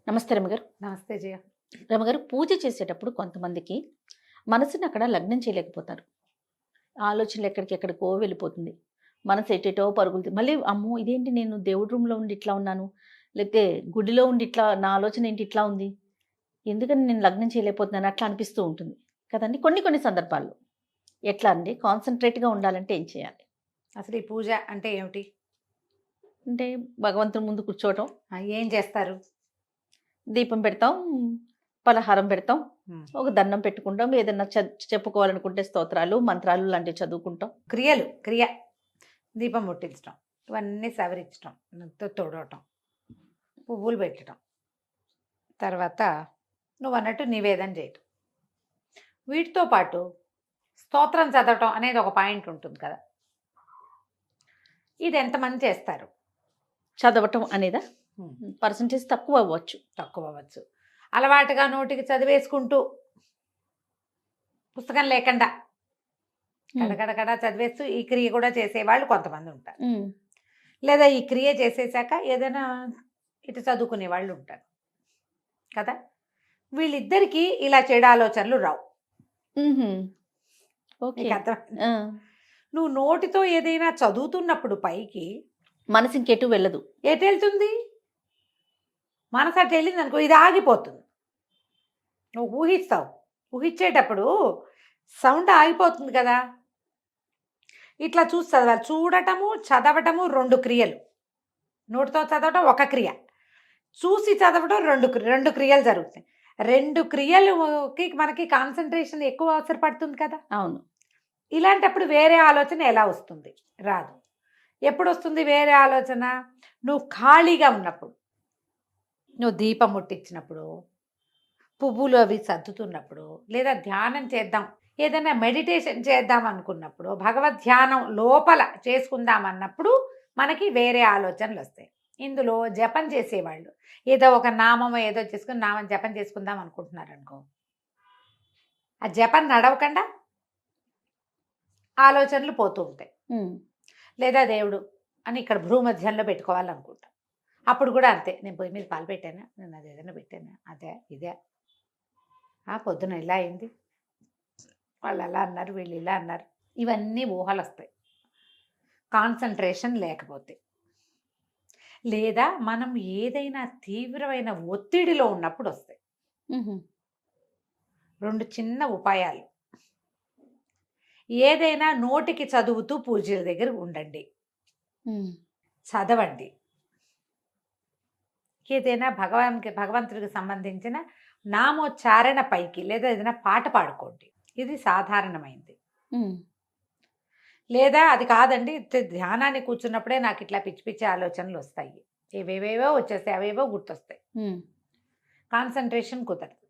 నమస్తే రమగారు. నమస్తే జయ. రమగారు, పూజ చేసేటప్పుడు కొంతమందికి మనసుని అక్కడ లగ్నం చేయలేకపోతారు. ఆలోచనలు ఎక్కడికెక్కడికో వెళ్ళిపోతుంది. మనసు ఎటేటో పరుగులుతుంది. మళ్ళీ అమ్మో! ఇదేంటి, నేను దేవుడి రూమ్‌లో ఉండి ఇట్లా ఉన్నాను. లేకపోతే గుడిలో ఉండి ఇట్లా నా ఆలోచన ఏంటి ఇట్లా ఉంది. ఎందుకని నేను లగ్నం చేయలేకపోతున్నాను అట్లా అనిపిస్తూ ఉంటుంది కదండీ! కొన్ని కొన్ని సందర్భాల్లో. ఎట్లా అండి? కాన్సంట్రేట్‌గా ఉండాలంటే ఏం చేయాలి? అసలు ఈ పూజ అంటే ఏమిటి? అంటే భగవంతుని ముందు కూర్చోవటం, ఏం చేస్తారు? దీపం పెడతాం, పలహారం పెడతాం, హ్మ్. ఒక దండం పెట్టుకుంటాం. ఏదన్నా చెప్పుకోవాలనుకుంటే స్తోత్రాలు, మంత్రాలు లాంటివి చదువుకుంటాం. క్రియ దీపం ముట్టించడం, ఇవన్నీ సవరించడం, తొడవటం, పువ్వులు పెట్టడం, తర్వాత నువ్వు అన్నట్టు నివేదన చేయటం. వీటితో పాటు స్తోత్రం చదవటం అనేది ఒక పాయింట్ ఉంటుంది కదా. ఇది ఎంతమంది చేస్తారు? చదవటం అనేదా? పర్సంటేజ్ తక్కువ అవ్వచ్చు. తక్కువ అవ్వచ్చు. అలవాటుగా నోటికి చదివేసుకుంటూ పుస్తకం లేకుండా కడకడకడ చదివేస్తూ ఈ క్రియ కూడా చేసేవాళ్ళు కొంతమంది ఉంటారు. లేదా ఈ క్రియ చేసేసాక ఏదైనా ఇటు చదువుకునే వాళ్ళు ఉంటారు కదా. వీళ్ళిద్దరికీ ఇలా చెడు ఆలోచనలు రావు. ఓకే. నువ్వు నోటితో ఏదైనా చదువుతున్నప్పుడు పైకి మనసు ఇంకెటు వెళ్ళదు. ఎటు వెళ్తుంది? మనసు అటు వెళ్ళింది అనుకో, ఇది ఆగిపోతుంది. నువ్వు ఊహిస్తావు, ఊహించేటప్పుడు సౌండ్ ఆగిపోతుంది కదా. ఇట్లా చూసి చదవాలి. చూడటము చదవటము రెండు క్రియలు. నోటితో చదవటం ఒక క్రియ, చూసి చదవటం రెండు క్రియలు జరుగుతాయి. రెండు క్రియలకి మనకి కాన్సన్ట్రేషన్ ఎక్కువ అవసరపడుతుంది కదా. అవును. ఇలాంటప్పుడు వేరే ఆలోచన ఎలా వస్తుంది? రాదు. ఎప్పుడు వస్తుంది వేరే ఆలోచన? నువ్వు ఖాళీగా ఉన్నప్పుడు, నువ్వు దీపం ముట్టించినప్పుడు, పువ్వులు అవి సర్దుతున్నప్పుడు, లేదా ధ్యానం చేద్దాం, ఏదైనా మెడిటేషన్ చేద్దాం అనుకున్నప్పుడు, భగవద్ ధ్యానం లోపల చేసుకుందాం అన్నప్పుడు మనకి వేరే ఆలోచనలు వస్తాయి. ఇందులో జపం చేసేవాళ్ళు ఏదో ఒక నామం ఏదో చేసుకుని నామం జపం చేసుకుందాం అనుకుంటున్నారు అనుకో, ఆ జపం నడవకుండా ఆలోచనలు పోతూ ఉంటాయి. లేదా దేవుడు అని ఇక్కడ భూమధ్యంలో పెట్టుకోవాలనుకుంటా, అప్పుడు కూడా అంతే. నేను పొయ్యి మీద పాలు పెట్టానా, నేను అది ఏదైనా పెట్టానా, అదే ఇదే, పొద్దున ఇలా అయింది, వాళ్ళు అలా అన్నారు, వీళ్ళు ఇలా అన్నారు, ఇవన్నీ ఊహలు వస్తాయి కాన్సన్ట్రేషన్ లేకపోతే. లేదా మనం ఏదైనా తీవ్రమైన ఒత్తిడిలో ఉన్నప్పుడు వస్తాయి. రెండు చిన్న ఉపాయాలు. ఏదైనా నోటికి చదువుతూ పూజల దగ్గర ఉండండి, చదవండి. ఏదైనా భగవంతుడికి సంబంధించిన నామోచ్చారణ పైకి, లేదా ఏదైనా పాట పాడుకోండి, ఇది సాధారణమైంది. లేదా అది కాదండి, ధ్యానాన్ని కూర్చున్నప్పుడే నాకు ఇట్లా పిచ్చి పిచ్చి ఆలోచనలు వస్తాయి, ఏవేవేవో వచ్చేస్తాయి, అవేవో గుర్తొస్తాయి, కాన్సన్ట్రేషన్ కుదరదు.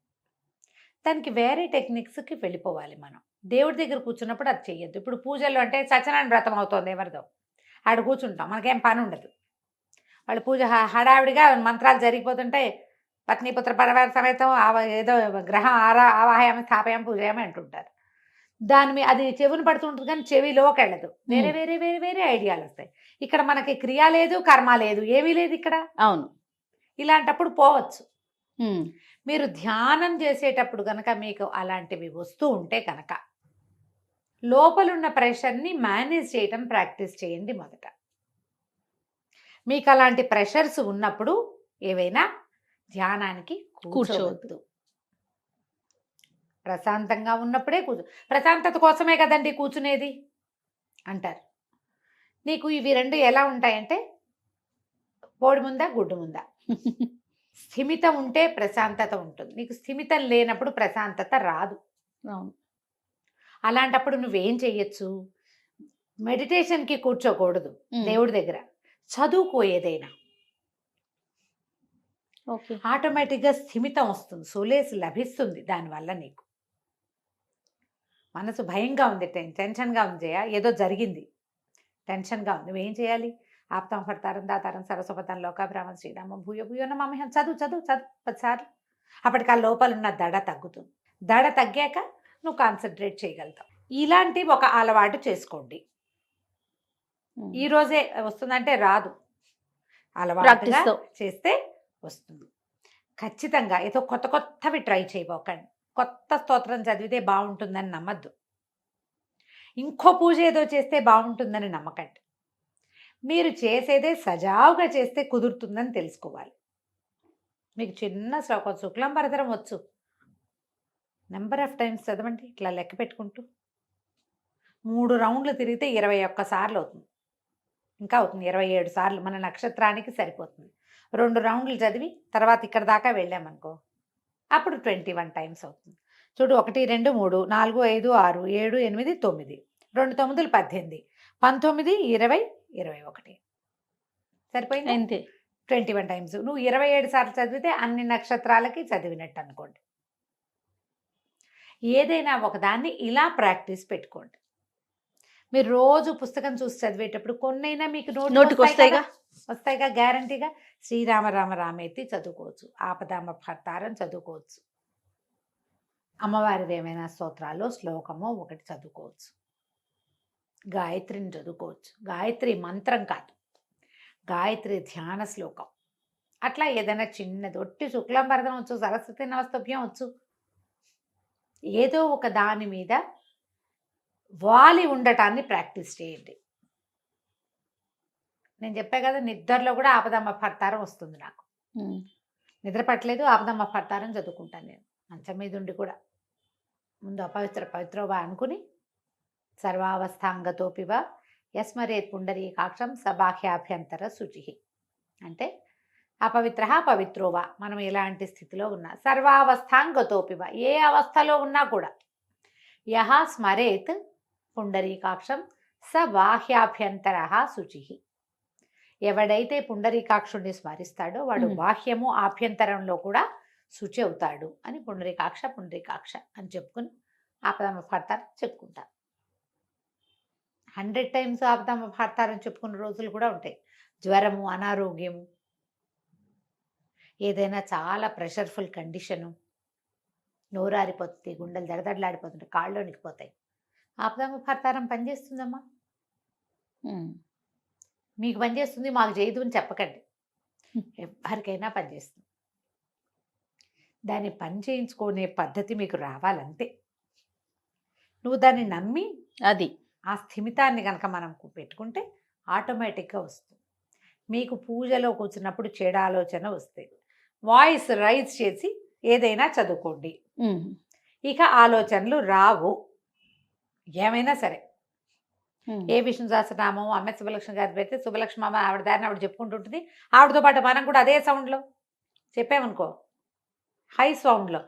దానికి వేరే టెక్నిక్స్కి వెళ్ళిపోవాలి. మనం దేవుడి దగ్గర కూర్చున్నప్పుడు అది చెయ్యొద్దు. ఇప్పుడు పూజలు అంటే సత్యనారాయణ వ్రతం అవుతుంది ఎవరిదో, ఆడ కూర్చుంటాం, మనకేం పని ఉండదు. వాళ్ళు పూజ హడావిడిగా మంత్రాలు జరిగిపోతుంటే పత్నిపుత్ర పరివార సమేతం ఏదో గ్రహం ఆవాహయామి స్థాపయామి పూజయామి అంటుంటారు. దాని మీద అది చెవిని పడుతుంటుంది కానీ చెవిలోకి వెళ్ళదు. వేరే వేరే వేరే వేరే ఐడియాలు వస్తాయి. ఇక్కడ మనకి క్రియ లేదు, కర్మ లేదు, ఏమీ లేదు ఇక్కడ. అవును. ఇలాంటప్పుడు పోవచ్చు. మీరు ధ్యానం చేసేటప్పుడు కనుక మీకు అలాంటివి వస్తూ ఉంటే కనుక లోపలున్న ప్రెషర్ని మేనేజ్ చేయటం ప్రాక్టీస్ చేయండి మొదట. మీకు అలాంటి ప్రెషర్స్ ఉన్నప్పుడు ఏవైనా ధ్యానానికి కూర్చోవద్దు. ప్రశాంతంగా ఉన్నప్పుడే ప్రశాంతత కోసమే కదండి కూర్చునేది అంటారు. నీకు ఇవి రెండు ఎలా ఉంటాయంటే బోడి ముందా గుడ్డు ముందా. స్థిమితం ఉంటే ప్రశాంతత ఉంటుంది, నీకు స్థిమితం లేనప్పుడు ప్రశాంతత రాదు. అలాంటప్పుడు నువ్వేం చెయ్యొచ్చు? మెడిటేషన్కి కూర్చోకూడదు, దేవుడి దగ్గర చదువుకో ఏదైనా. ఆటోమేటిక్గా స్థిమితం వస్తుంది, సోలేస్ లభిస్తుంది. దానివల్ల నీకు మనసు భయంగా ఉంది, టెన్షన్గా ఉంది, ఏదో జరిగింది, టెన్షన్గా ఉంది, నువ్వేం చేయాలి? ఆప్తం ఫర్తారం దాతారం సరస్వతం లోకాభిరామం శ్రీరామం భూయ భూయో నమామ్యహం చదువు చదువు చదువు 10 సార్లు. అప్పటికి ఆ లోపల ఉన్న దడ తగ్గుతుంది. దడ తగ్గాక నువ్వు కాన్సన్ట్రేట్ చేయగలుగుతావు. ఇలాంటి ఒక అలవాటు చేసుకోండి. ఈరోజే వస్తుందంటే రాదు, అలవాటుగా చేస్తే వస్తుంది. ఖచ్చితంగా ఏదో కొత్త కొత్తవి ట్రై చేయబోకండి. కొత్త స్తోత్రం చదివితే బాగుంటుందని నమ్మద్దు. ఇంకో పూజ ఏదో చేస్తే బాగుంటుందని నమ్మకండి. మీరు చేసేదే సజావుగా చేస్తే కుదురుతుందని తెలుసుకోవాలి. మీకు చిన్న శ్లోకం శుక్లాంబరధరం వచ్చు, నెంబర్ ఆఫ్ టైమ్స్ చదవండి ఇట్లా లెక్క పెట్టుకుంటూ. 3 రౌండ్లు తిరిగితే 21 సార్లు అవుతుంది. ఇంకా అవుతుంది 27 సార్లు, మన నక్షత్రానికి సరిపోతుంది. 2 రౌండ్లు చదివి తర్వాత ఇక్కడ దాకా వెళ్ళామనుకో, అప్పుడు 21 టైమ్స్ అవుతుంది. చూడు, 1 2 3 4 5 6 7 8 9, 2 9 18, 19 20 21 సరిపోయింది. అంతే. 21 టైమ్స్. నువ్వు 27 సార్లు చదివితే అన్ని నక్షత్రాలకి చదివినట్టు అనుకోండి. ఏదైనా ఒకదాన్ని ఇలా ప్రాక్టీస్ పెట్టుకోండి. మీరు రోజు పుస్తకం చూసి చదివేటప్పుడు కొన్నైనా మీకు నోటికి వస్తాయిగా గ్యారంటీగా. శ్రీరామ రామ రామేతి చదువుకోవచ్చు, ఆపదామ భర్తారం చదువుకోవచ్చు, అమ్మవారిది ఏమైనా స్తోత్రాల్లో శ్లోకమో ఒకటి చదువుకోవచ్చు, గాయత్రిని చదువుకోవచ్చు. గాయత్రి మంత్రం కాదు, గాయత్రి ధ్యాన శ్లోకం. అట్లా ఏదైనా చిన్నది, ఒట్టి శుక్లాంబరధం వచ్చు, సరస్వతి నమస్తభ్యం వచ్చు, ఏదో ఒక దాని మీద వాలి ఉండటాన్ని ప్రాక్టీస్ చేయండి. నేను చెప్పా కదా, నిద్రలో కూడా ఆపదమ్మ భర్తారం వస్తుంది నాకు. నిద్ర పట్టలేదు, ఆపదమ్మ భర్తారం చదువుకుంటాను నేను మంచం మీద ఉండి కూడా. ముందు పవిత్రోవా అనుకుని, సర్వావస్థాంగతోపివ యస్మరేత్ పుండరీకాక్షం సబాహ్యాభ్యంతర శుచి. అంటే అపవిత్ర పవిత్రోవా, మనం ఎలాంటి స్థితిలో ఉన్నా, సర్వావస్థాంగతోపివ, ఏ అవస్థలో ఉన్నా కూడా, యహ స్మరేత్ పుండరీకాక్షం స బాహ్యాభ్యంతర శుచి. ఎవడైతే పుండరీకాక్షుడిని స్మరిస్తాడో వాడు బాహ్యము ఆభ్యంతరంలో కూడా శుచి అవుతాడు అని పుండరీకాక్ష పుండరీకాక్ష అని చెప్పుకుని ఆపదమ్మ భర్తారం చెప్పుకుంటారు. 100 టైమ్స్ ఆపదమ్మ భర్తారం చెప్పుకున్న రోజులు కూడా ఉంటాయి. జ్వరము, అనారోగ్యము, ఏదైనా చాలా ప్రెషర్ఫుల్ కండిషను, నోరారిపోతుంది, గుండెలు దడదడలాడిపోతుంటాయి, కాళ్ళు వణికిపోతాయి, ఆపదమ్మ భర్తారం పనిచేస్తుందమ్మా. మీకు పనిచేస్తుంది, మాకు చేయదు అని చెప్పకండి. ఎవరికైనా పనిచేస్తుంది. దాన్ని పని చేయించుకునే పద్ధతి మీకు రావాలంతే. నువ్వు దాన్ని నమ్మి అది ఆ స్థిమితాన్ని కనుక మనం పెట్టుకుంటే ఆటోమేటిక్గా వస్తుంది. మీకు పూజలో కూర్చున్నప్పుడు చెడు ఆలోచన వస్తాయి, వాయిస్ రైజ్ చేసి ఏదైనా చదువుకోండి, ఇక ఆలోచనలు రావు. ఏమైనా సరే, ఏ విష్ణు సహస్రనామం అమ్మ శుభలక్ష్మి గారి పెడితే శుభలక్ష్మి అమ్మ ఆవిడ దారిని ఆవిడ చెప్పుకుంటుంటుంది, ఆవిడతో పాటు మనం కూడా అదే సౌండ్లో చెప్పామనుకో, హై సౌండ్లో.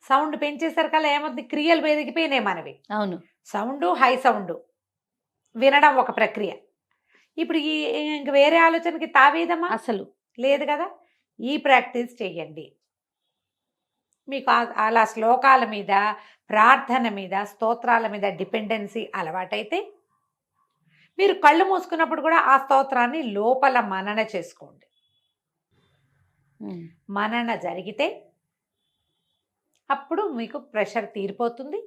సౌండ్ పెంచేసరికల్లా ఏమవుతుంది, క్రియలు పెరిగిపోయినాయి మనవి. అవును, సౌండ్ హై సౌండ్ వినడం ఒక ప్రక్రియ. ఇప్పుడు ఇంక వేరే ఆలోచనకి తావేదమ్మా అసలు లేదు కదా. ఈ ప్రాక్టీస్ చెయ్యండి. మీకు అలా శ్లోకాల మీద, ప్రార్థన మీద, స్తోత్రాల మీద డిపెండెన్సీ అలవాటైతే మీరు కళ్ళు మూసుకున్నప్పుడు కూడా ఆ స్తోత్రాన్ని లోపల మనన చేసుకోండి. మనన జరిగితే అప్పుడు మీకు ప్రెషర్ తీరిపోతుంది,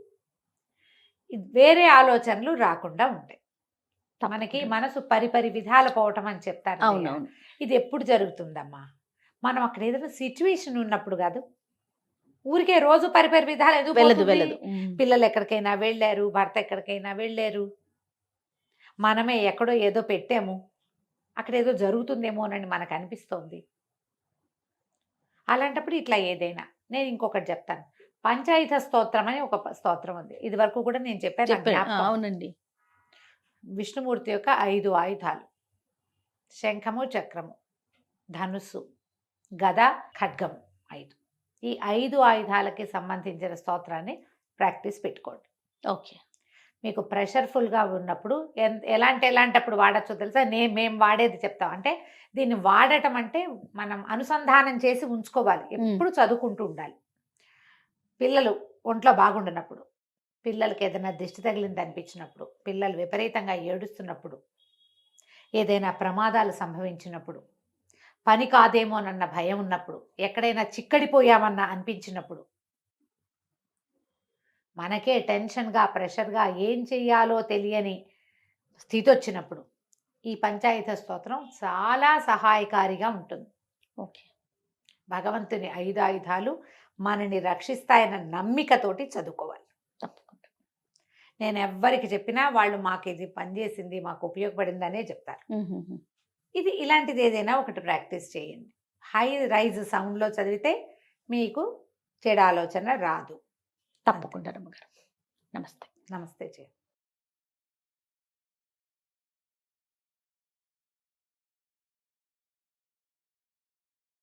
వేరే ఆలోచనలు రాకుండా ఉంటాయి. మనకి మనసు పరిపరి విధాల పోవటం అని చెప్తారు. అవునవును. ఇది ఎప్పుడు జరుగుతుందమ్మా, మనం అక్కడ ఏదైనా సిచ్యువేషన్ ఉన్నప్పుడు కాదు. ఊరికే రోజు పరిపరి విధాలు ఎందుకు వెళ్ళదు. పిల్లలు ఎక్కడికైనా వెళ్ళారు, భర్త ఎక్కడికైనా వెళ్ళారు, మనమే ఎక్కడో ఏదో పెట్టాము, అక్కడ ఏదో జరుగుతుందేమోనని మనకు అనిపిస్తోంది. అలాంటప్పుడు ఇట్లా ఏదైనా, నేను ఇంకొకటి చెప్తాను, పంచాయుధ స్తోత్రం అని ఒక స్తోత్రం ఉంది. ఇది వరకు కూడా నేను చెప్పాను. అవునండి. విష్ణుమూర్తి యొక్క 5 ఆయుధాలు, శంఖము, చక్రము, ధనుస్సు, గద, ఖడ్గము, 5. ఈ 5 ఆయుధాలకి సంబంధించిన స్తోత్రాన్ని ప్రాక్టీస్ పెట్టుకోండి. ఓకే. మీకు ప్రెషర్ఫుల్గా ఉన్నప్పుడు ఎలాంటప్పుడు వాడచ్చో తెలుసా? మేము వాడేది చెప్తాం. అంటే దీన్ని వాడటం అంటే మనం అనుసంధానం చేసి ఉంచుకోవాలి, ఎప్పుడు చదువుకుంటూ ఉండాలి. పిల్లలు ఒంట్లో బాగుండనప్పుడు, పిల్లలకి ఏదైనా దిష్టి తగిలింది అనిపించినప్పుడు, పిల్లలు విపరీతంగా ఏడుస్తున్నప్పుడు, ఏదైనా ప్రమాదాలు సంభవించినప్పుడు, పని కాదేమోనన్న భయం ఉన్నప్పుడు, ఎక్కడైనా చిక్కడిపోయామన్న అనిపించినప్పుడు, మనకే టెన్షన్గా, ప్రెషర్గా, ఏం చెయ్యాలో తెలియని స్థితి వచ్చినప్పుడు ఈ పంచాయుధ స్తోత్రం చాలా సహాయకారిగా ఉంటుంది. ఓకే. భగవంతుని 5 ఆయుధాలు మనని రక్షిస్తాయన్న నమ్మికతోటి చదువుకోవాలి. తప్పకుండా. నేను ఎవ్వరికి చెప్పినా వాళ్ళు మాకు ఇది పనిచేసింది, మాకు ఉపయోగపడిందనే చెప్తారు. హుహుహు. ఇది ఇలాంటిది ఏదైనా ఒకటి ప్రాక్టీస్ చేయండి. హై రైజ్ సౌండ్‌లో చదివితే మీకు చెడు ఆలోచన రాదు. తప్పకుండా రమ్మగారు. నమస్తే. నమస్తే జయ.